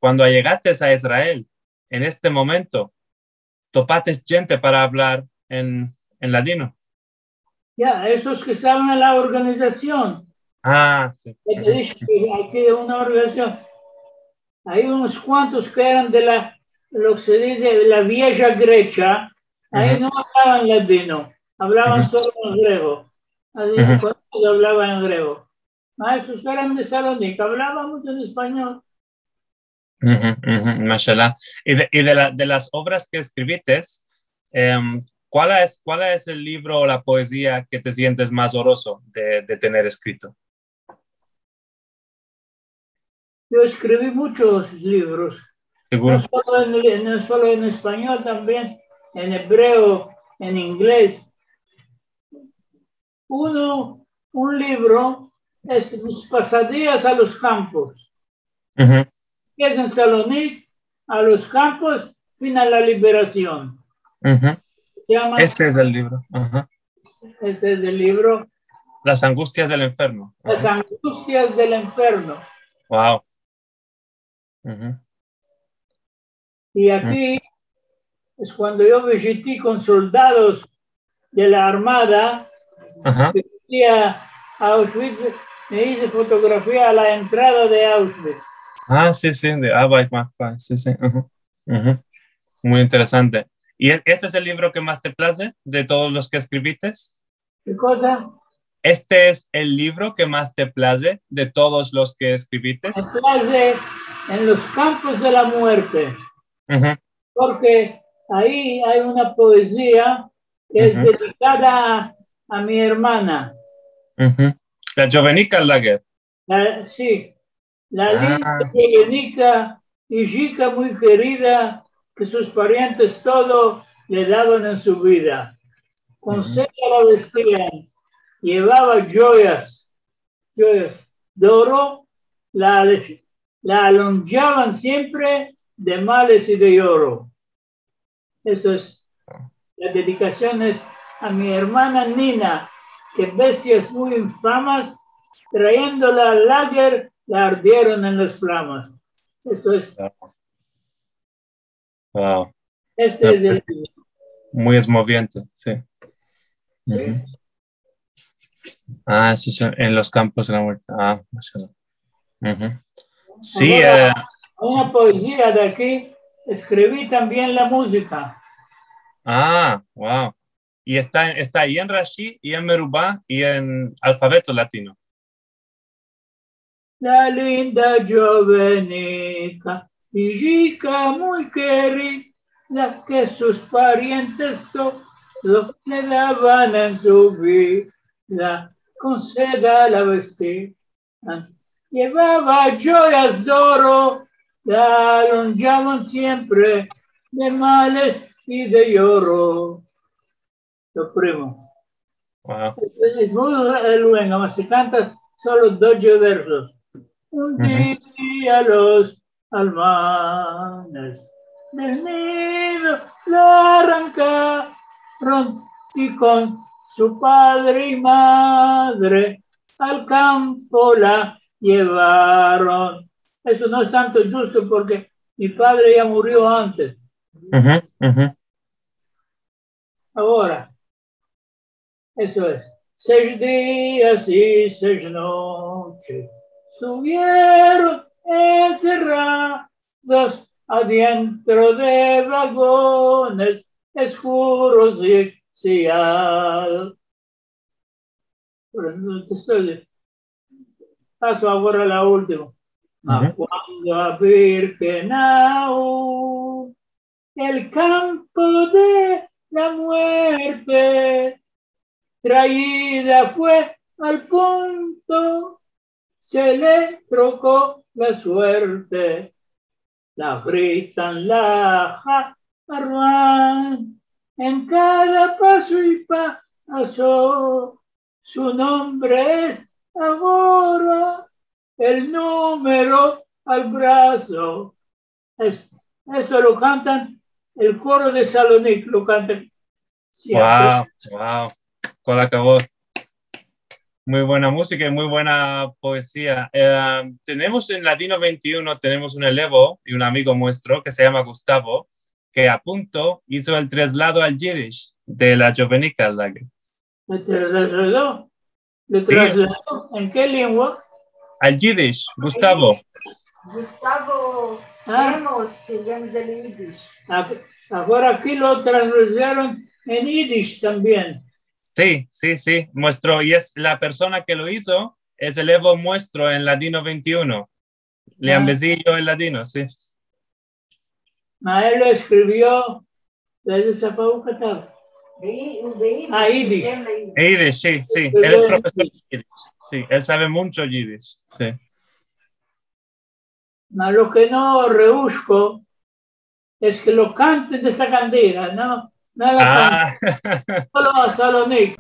cuando llegaste a Israel, en este momento, topaste gente para hablar en ladino. Ya, esos que estaban en la organización. Ah, sí. Ya te dije que aquí una organización. Hay unos cuantos que eran de lo que se dice la vieja Grecia. Ahí no hablaban ladino, hablaban solo en griego. Cuando hablaban en griego. Esos que eran de Salónica, hablábamos en español. Mashallah. De las obras que escribiste, ¿cuál es el libro o la poesía que te sientes más oroso de tener escrito? Yo escribí muchos libros, ¿Seguro? no solo en español, también en hebreo, en inglés. Un libro es Mis pasadías a los campos. Que es en Salonic, a los campos, fin a la liberación. Se llama, Este es el libro. este es el libro. Las angustias del infierno. Las angustias del infierno. Wow. Y aquí es cuando yo visité con soldados de la Armada, visité a Auschwitz, me hice fotografía a la entrada de Auschwitz. Ah, sí, sí, de Arbeit macht frei. Sí, sí. Muy interesante. ¿Y este es el libro que más te place de todos los que escribiste? ¿Qué cosa? ¿Este es el libro que más te place de todos los que escribiste? Me place en los campos de la muerte. Porque ahí hay una poesía que es dedicada a mi hermana. La Jovenica Lager. Sí, la linda Jovenica y chica muy querida que sus parientes todo le daban en su vida. Con seda la vestían, llevaba joyas de oro, la alonjaban siempre de males y de oro. Eso es, la dedicación es a mi hermana Nina, que bestias muy infamas, trayéndola al lager, la ardieron en las flamas. Esto es. Wow. Este es el. Muy esmoviente, sí. ¿Sí? Ah, sí, en los campos de la muerte. Ah, sí. Ahora, una poesía de aquí, escribí también la música. Ah, wow. Y está ahí en Rashi y en Merubá y en alfabeto latino. La linda jovenica y chica muy querida que sus parientes todo le daban en su vida, con seda la vestían. Llevaba joyas de oro, la alonjaban siempre de males y de lloro. Lo primo. Wow. Es muy bueno, se canta solo 12 versos. Un día los almanes del nido la arrancaron y con su padre y madre al campo la llevaron. Eso no es tanto justo porque mi padre ya murió antes. Ahora, eso es. 6 días y 6 noches estuvieron encerrados adentro de vagones oscuros y ciados. Paso ahora a la última. Ma cuando a Birkenau, el campo de la muerte, traída fue al punto, se le trocó la suerte, la fritan, la jarran, en cada paso y paso, su nombre es ahora el número al brazo. Esto lo cantan el coro de Salonic, lo cantan siempre. Wow, wow. ¿Cuál acabó? Muy buena música y muy buena poesía. Tenemos en Latino 21, tenemos un elevo y un amigo nuestro que se llama Gustavo, que a punto hizo el traslado al Yiddish de la Jovenica. ¿Le trasladó? ¿Le Sí, trasladó? ¿En qué lengua? al Yiddish, Gustavo. Gustavo Ah. Lemos, que llama del Yiddish. Ahora aquí lo tradujeron en Yiddish también. Sí, sí, sí, muestro. Y es la persona que lo hizo, es el Evo muestro en Latino 21. Lean Besillo en latino, sí. Él lo escribió desde Zapahucatab. Yiddish. Yiddish, sí, sí. Él es profesor de Yiddish. Sí, él sabe mucho Yiddish. Sí. Lo que no rebusco es que lo canten de esta cantera, ¿no? No la canten. Solo Nick.